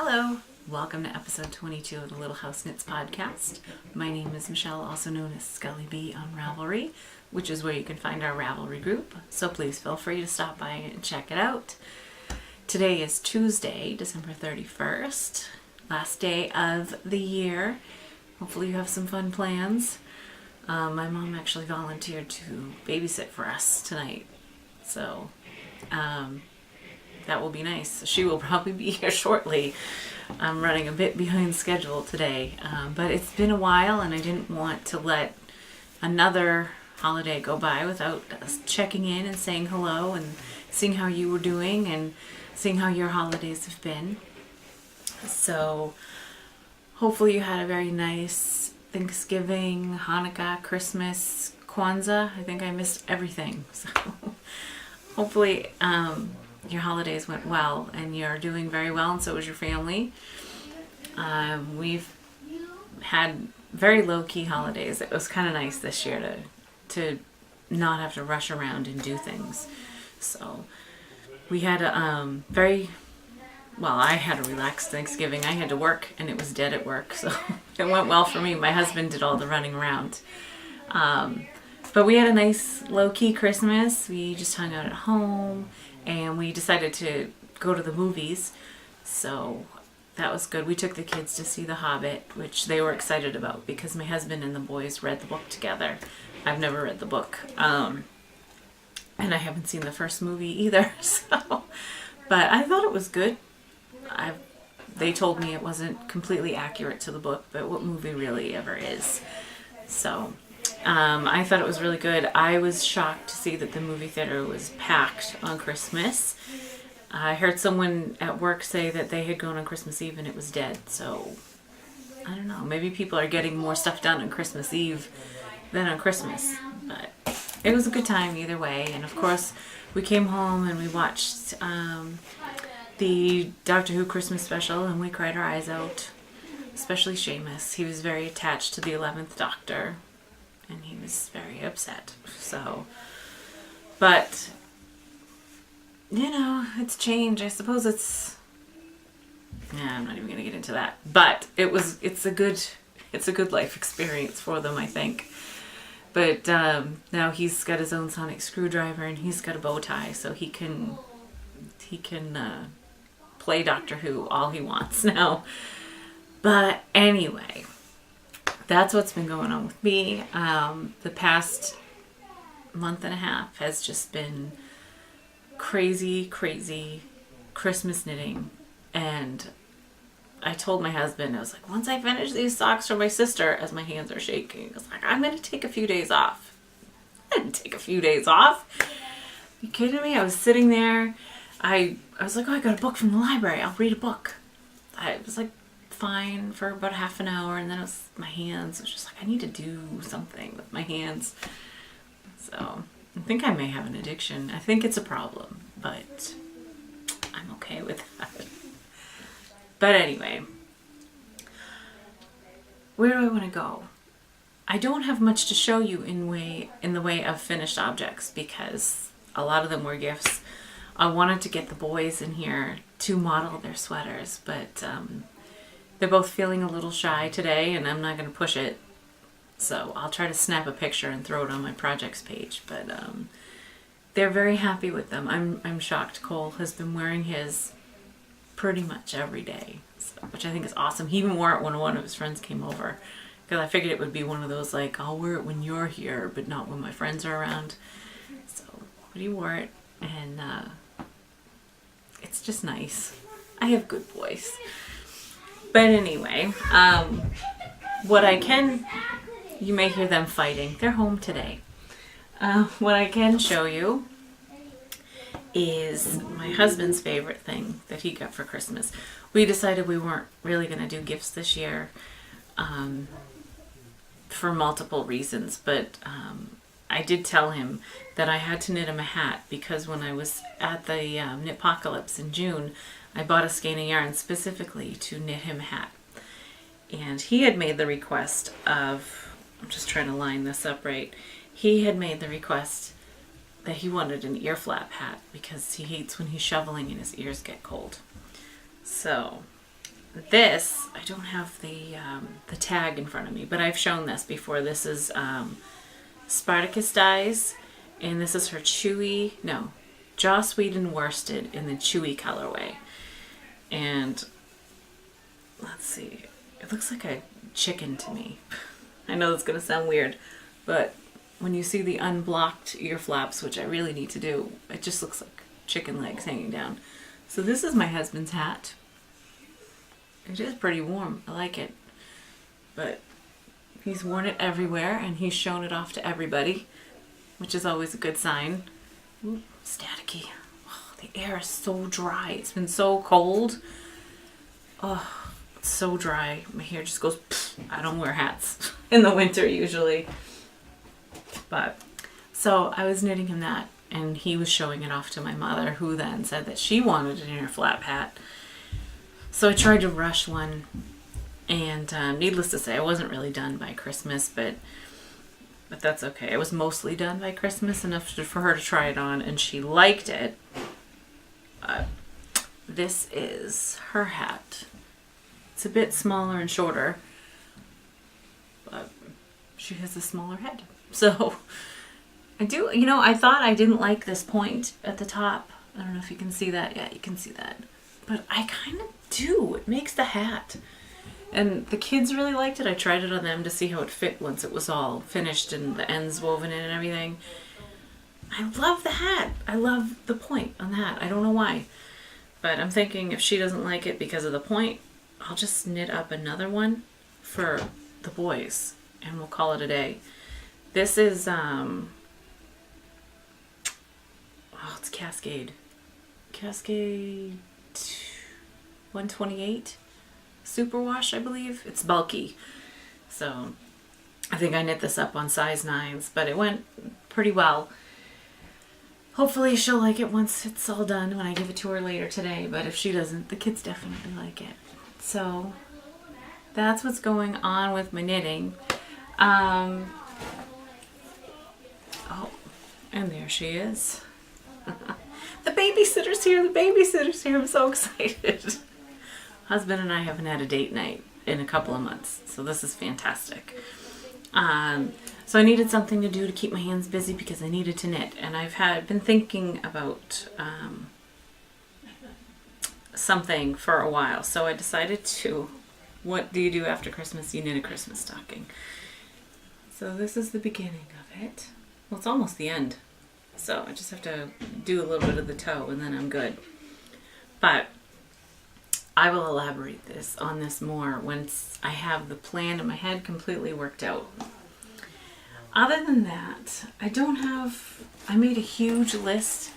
Hello, welcome to episode 22 of the Little House Knits podcast. My name is Michelle, also known as Scully B on Ravelry, which is where you can find our Ravelry group, so please feel free to stop by and check it out. Today is Tuesday, December 31st, last day of the year. Hopefully you have some fun plans. My mom actually volunteered to babysit for us tonight, so that will be nice. She will probably be here shortly. I'm running a bit behind schedule today, but it's been a while and I didn't want to let another holiday go by without us checking in and saying hello and seeing how you were doing and seeing how your holidays have been. So hopefully you had a very nice Thanksgiving, Hanukkah, Christmas, Kwanzaa. I think I missed everything. So hopefully your holidays went well and you're doing very well, and so is your family. We've had very low-key holidays. It was kind of nice this year to not have to rush around and do things. So we had a I had a relaxed Thanksgiving. I had to work and it was dead at work, so it went well for me. My husband did all the running around. But we had a nice low-key Christmas. We just hung out at home and we decided to go to the movies. So that was good. We took the kids to see The Hobbit, which they were excited about because my husband and the boys read the book together. I've never read the book. And I haven't seen the first movie either. So, but I thought it was good. They told me it wasn't completely accurate to the book, but what movie really ever is. So I thought it was really good. I was shocked to see that the movie theater was packed on Christmas. I heard someone at work say that they had gone on Christmas Eve and it was dead. So I don't know. Maybe people are getting more stuff done on Christmas Eve than on Christmas. But it was a good time either way. And of course, we came home and we watched the Doctor Who Christmas special and we cried our eyes out. Especially Seamus. He was very attached to the 11th Doctor. And he was very upset. So, but, you know, it's change. I suppose it's, I'm not even going to get into that. But it's a good life experience for them, I think. But now he's got his own sonic screwdriver and he's got a bow tie, so he can play Doctor Who all he wants now. But anyway, that's what's been going on with me. The past month and a half has just been crazy Christmas knitting. And I told my husband, I was like, once I finish these socks for my sister, as my hands are shaking, I was like, I'm going to take a few days off. I didn't take a few days off. Are you kidding me? I was sitting there. I was like, I got a book from the library. I'll read a book. I was like, fine for about half an hour, and then it was my hands. It was just like, I need to do something with my hands. So I think I may have an addiction. I think it's a problem, but I'm okay with that. But anyway, where do I want to go? I don't have much to show you in the way of finished objects because a lot of them were gifts. I wanted to get the boys in here to model their sweaters, but they're both feeling a little shy today, and I'm not going to push it. So I'll try to snap a picture and throw it on my projects page. But they're very happy with them. I'm shocked. Cole has been wearing his pretty much every day, which I think is awesome. He even wore it when one of his friends came over, because I figured it would be one of those like, I'll wear it when you're here, but not when my friends are around. So, but he wore it, and it's just nice. I have good boys. But anyway, you may hear them fighting. They're home today. What I can show you is my husband's favorite thing that he got for Christmas. We decided we weren't really going to do gifts this year for multiple reasons, but I did tell him that I had to knit him a hat because when I was at the Knitpocalypse in June, I bought a skein of yarn specifically to knit him a hat. And he had made the request of, I'm just trying to line this up right, he had made the request that he wanted an ear flap hat because he hates when he's shoveling and his ears get cold. So this, I don't have the tag in front of me, but I've shown this before. This is Spartacus dyes, and this is her Joss Whedon worsted in the chewy colorway. And let's see, it looks like a chicken to me. I know that's gonna sound weird, but when you see the unblocked ear flaps, which I really need to do, it just looks like chicken legs hanging down. So this is my husband's hat. It is pretty warm. I like it. But he's worn it everywhere, and he's shown it off to everybody, which is always a good sign. Ooh, staticky. Oh, the air is so dry. It's been so cold. Oh, it's so dry. My hair just goes, pfft. I don't wear hats in the winter usually. But, so I was knitting him that, and he was showing it off to my mother, who then said that she wanted an ear flap hat. So I tried to rush one, and needless to say, I wasn't really done by Christmas, but that's okay. I was mostly done by Christmas, enough for her to try it on, and she liked it. This is her hat. It's a bit smaller and shorter, but she has a smaller head. So I thought I didn't like this point at the top. I don't know if you can see that. Yeah, you can see that. But I kind of do. It makes the hat. And the kids really liked it. I tried it on them to see how it fit once it was all finished and the ends woven in and everything. I love the hat. I love the point on the hat. I don't know why. But I'm thinking if she doesn't like it because of the point, I'll just knit up another one for the boys. And we'll call it a day. This is, it's Cascade. Cascade 128 Superwash, I believe. It's bulky. So I think I knit this up on size 9s, but it went pretty well. Hopefully she'll like it once it's all done when I give it to her later today, but if she doesn't, the kids definitely like it. So that's what's going on with my knitting. Oh, and there she is. The babysitter's here. The babysitter's here. I'm so excited. Husband and I haven't had a date night in a couple of months, so this is fantastic. So I needed something to do to keep my hands busy because I needed to knit, and I've been thinking about something for a while. So I decided to. What do you do after Christmas? You knit a Christmas stocking. So this is the beginning of it. Well, it's almost the end. So I just have to do a little bit of the toe and then I'm good. But I will elaborate on this more once I have the plan in my head completely worked out. Other than that, I made a huge list.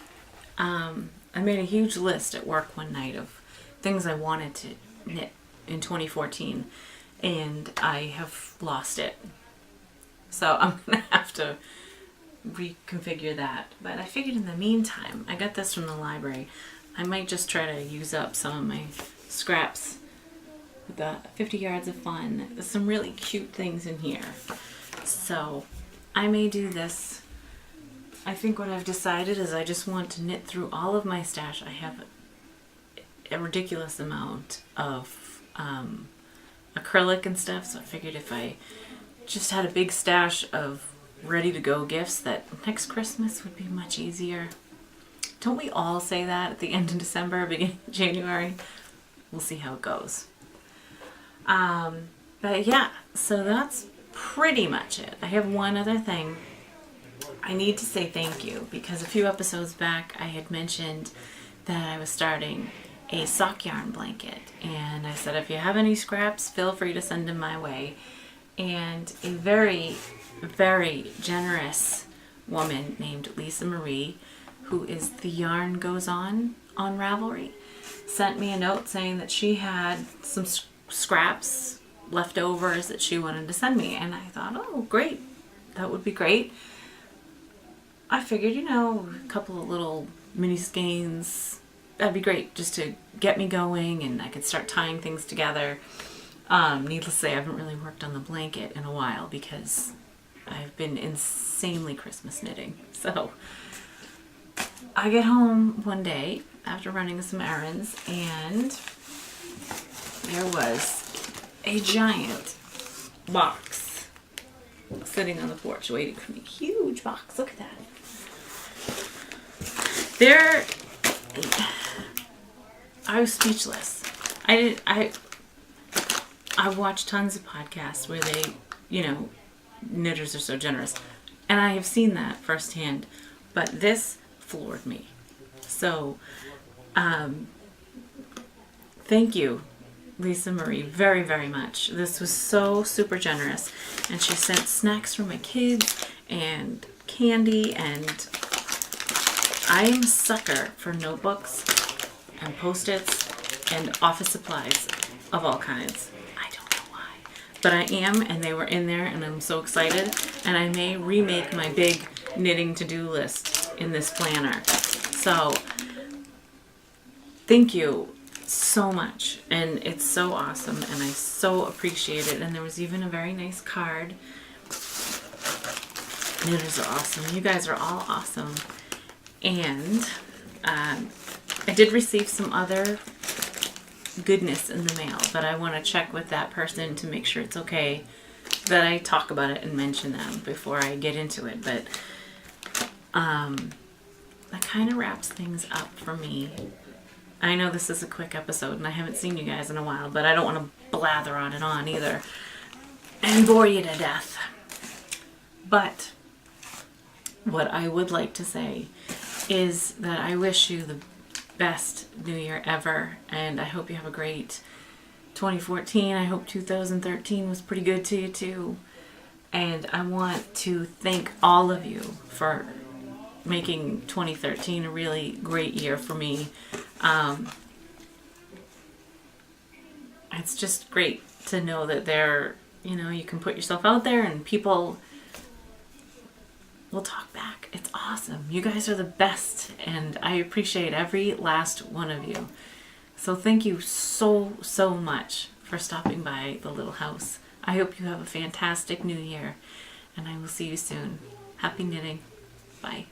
I made a huge list at work one night of things I wanted to knit in 2014, and I have lost it. So I'm going to have to reconfigure that. But I figured in the meantime, I got this from the library. I might just try to use up some of my scraps with the 50 Yards of Fun. There's some really cute things in here. So I may do this. I think what I've decided is I just want to knit through all of my stash. I have a ridiculous amount of acrylic and stuff, so I figured if I just had a big stash of ready to go gifts, that next Christmas would be much easier. Don't we all say that at the end of December, beginning of January? We'll see how it goes. But yeah, so that's pretty much it. I have one other thing. I need to say thank you because a few episodes back I had mentioned that I was starting a sock yarn blanket, and I said if you have any scraps, feel free to send them my way. And a very, very generous woman named Lisa Marie, who is the Yarn Goes On Ravelry, sent me a note saying that she had some scraps, leftovers that she wanted to send me. And I thought, oh, great. That would be great. I figured, a couple of little mini skeins, that'd be great just to get me going and I could start tying things together. Needless to say, I haven't really worked on the blanket in a while because I've been insanely Christmas knitting. So I get home one day after running some errands and there was a giant box sitting on the porch waiting for me. Huge box. Look at that. I was speechless. I watch tons of podcasts where they, knitters are so generous. And I have seen that firsthand. But this floored me. So, thank you, Lisa Marie, very, very much. This was so super generous. And she sent snacks for my kids and candy, and I am a sucker for notebooks and Post-its and office supplies of all kinds. I don't know why, but I am, and they were in there, and I'm so excited. And I may remake my big knitting to-do list in this planner. So thank you so much, and it's so awesome, and I so appreciate it. And there was even a very nice card. Knitters are awesome. You guys are all awesome. And I did receive some other goodness in the mail, but I want to check with that person to make sure it's okay that I talk about it and mention them before I get into it. But that kind of wraps things up for me. I know this is a quick episode and I haven't seen you guys in a while, but I don't want to blather on and on either and bore you to death. But what I would like to say is that I wish you the best New Year ever, and I hope you have a great 2014. I hope 2013 was pretty good to you too. And I want to thank all of you for making 2013 a really great year for me. It's just great to know that you can put yourself out there and people will talk back. It's awesome. You guys are the best, and I appreciate every last one of you. So thank you so, so much for stopping by the little house. I hope you have a fantastic new year, and I will see you soon. Happy knitting. Bye.